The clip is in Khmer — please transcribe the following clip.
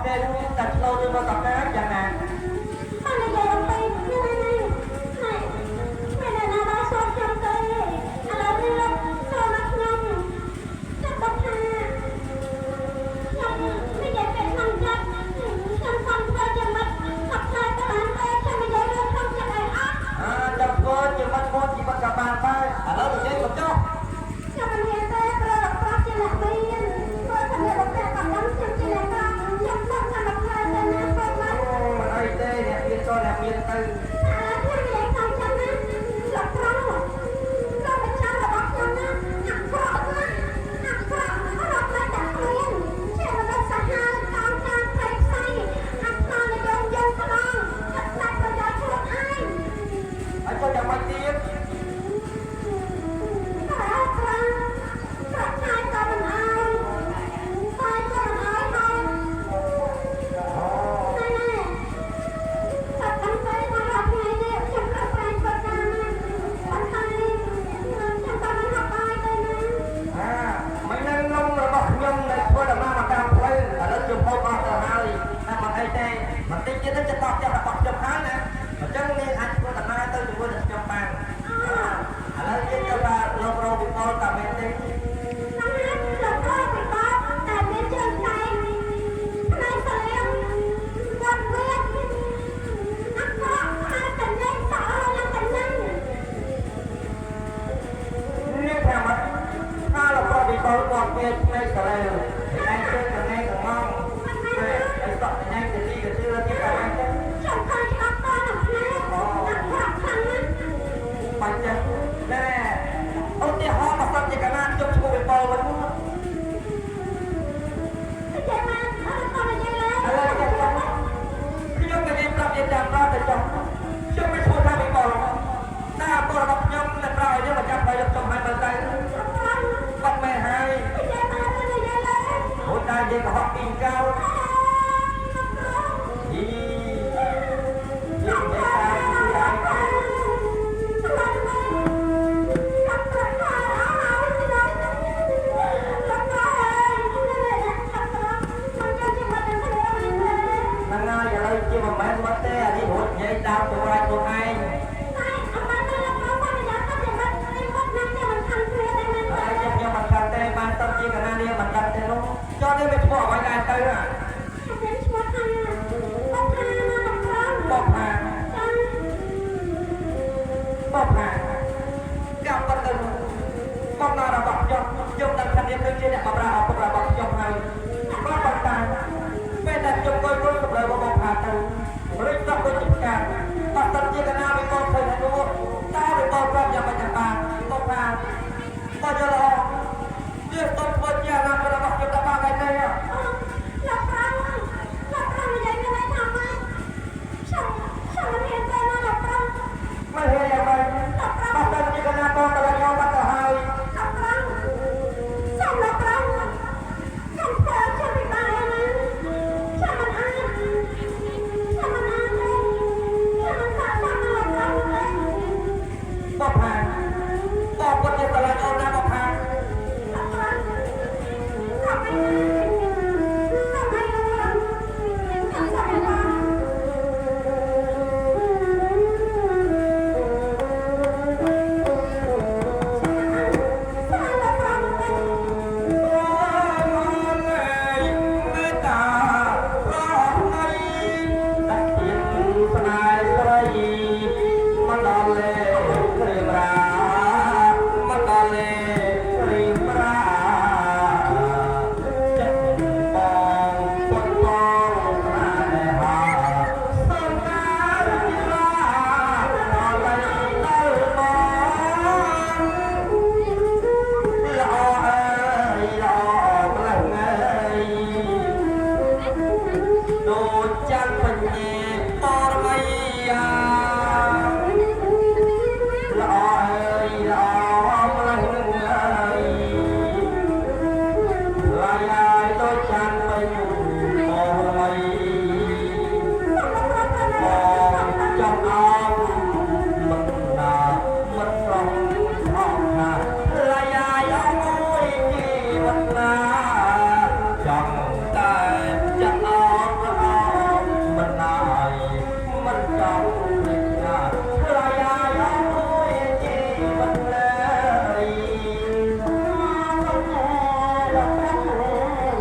គេតែឆ្លោទៅមកកកាយ៉ាងណាអត់និយាយអំពីនេះនេះមិនណាដល់សោកចាំទៅឥឡូវនេះលោកចូលមកខ្ញុំចាប់បថាខ្ញុំនិយាយពេលក្នុងចិត្តខ្ញុំខំធ្វើជាមិត្តខំធ្វើទៅបានទេខ្ញុំនិយាយរឿងក្នុងចិត្តឲ្យអត់ចាប់ធ្វើជាមិត្តមកជីវិតក៏បានដែរឥឡូវនិយាយមកចុះខ្ញុំមិនហ៊ានទេព្រោះលោកប្រាប់ជាអ្នកមានព្រោះខ្ញុំលោកតែកំឡុងខ្ញុំជាអ្នកប្រាខ្ញុំខំតាមផ្លូវទៅណាទៅមកមិនអីទេអ្នកមានក៏អ្នកមានទៅខ្ញុំនិយាយខ្ញុំចាំណាលោកប្រាប់លោកបញ្ជារបស់ខ្ញុំណាអាក្រក់ណាអាក្រក់រត់មកតែព្រៀនជារបស់សាហាវតាមតាមផ្ទៃផ្ទៃអាខ្មៅនិយមយើងខ្នងចាត់ស្ដាប់ប្រយោជន៍ខ្លួនឯងហើយក៏យ៉ាងម៉េចទៀតបន្តិចទៀតទៅតបចាប់របស់ខ្ញុំហើយណាអញ្ចឹងនាងអាចធ្វើដំណើរទៅជាមួយនឹងខ្ញុំបានឥឡូវយើងទៅថាលោករងវិកលតាមែនទេលោករងវិកលតែមានជើងខ្លែងផ្នែកសលៀងវត្តវៀតអក្រក់ហើយកញ្ញែងសក់រឡើងកញ្ញែងនេះថាមកថាលោករងវិកលគាត់មានផ្នែកសលៀងផ្នែកជើងកញ្ញែងកំងហើយសក់កញ្ញែងទៅទីទៅជឿទៀតតែហ្នឹងខ្ញុំឃើញច្បាស់តើនៅផ្នែកអក្រក់ខ្លាំងណាស់បាច់ចឹងណែឧទាហរណ៍មកសិនជាកាលណាខ្ញុំឈ្មោះវិកលវិញមកចេះមកអត់ទៅនិយាយឡើយឥឡូវខ្ញុំក៏និយាយប្រាប់យើងតាមដល់ទៅចុះខ្ញុំមិនឈ្មោះថាវិកលណាពលរបស់ខ្ញុំនៅក្រៅឲ្យយើងមកចាប់ដល់យកខ្ញុំឲ្យទៅបាត់មែនហើយចេះមកទៅនិយាយឡើយអូនដែរយើងក៏ហត់ពីកៅជាមិនមែនមកទេអានេះរត់និយាយតាមตัวឯងខ្លួនឯងតែអត់បានទៅលោកគ្រូបរិយាកាសជាមិននេះមកណាស់តែមិនខានគ្នាតែមិនតែខ្ញុំមិនខានទេបានទៅជាកណានេះមិនដឹងទេនោះចុះនេះមិនឈ្មោះអ្វីដែរទៅខ្ញុំឈ្មោះថាបបថាកាប់បាត់ទៅមកណារបស់ខ្ញុំដឹងថានេះគឺជាអ្នកបម្រើឪពុករបស់ខ្ញុំហើយក៏ប៉ុន្តែពេលដែលខ្ញុំគយគល់សម្រាប់បងផាទៅរិចតដូចជាការបាត់ទៅជាកណាវិកលឃើញថានោះតើវិកលប្រាប់យ៉ាងម៉េចបានបងផាបើយល់អត់នេះទៅធ្វើជាអាណារបស់ខ្ញុំដល់បានហើយទេលោកនិយាយទៅថាម៉េចខ្ញុំមិនហ៊ានទៅណាលោកគ្រូមិនហ៊ានយ៉ាងម៉េចបាត់ទៅជាកណាបងទៅខ្ញុំបាត់ទៅហើយលោកគ្រូខ្ញុំធ្វើជាពិបាកណាខ្ញុំមិនអាចទេខ្ញុំមិនថាតាមលោកគ្រូទេបបផាបបជាតឡាអូនណាបបផាលោកគ្រូខ្ញុំមិនដូចចាំពេញ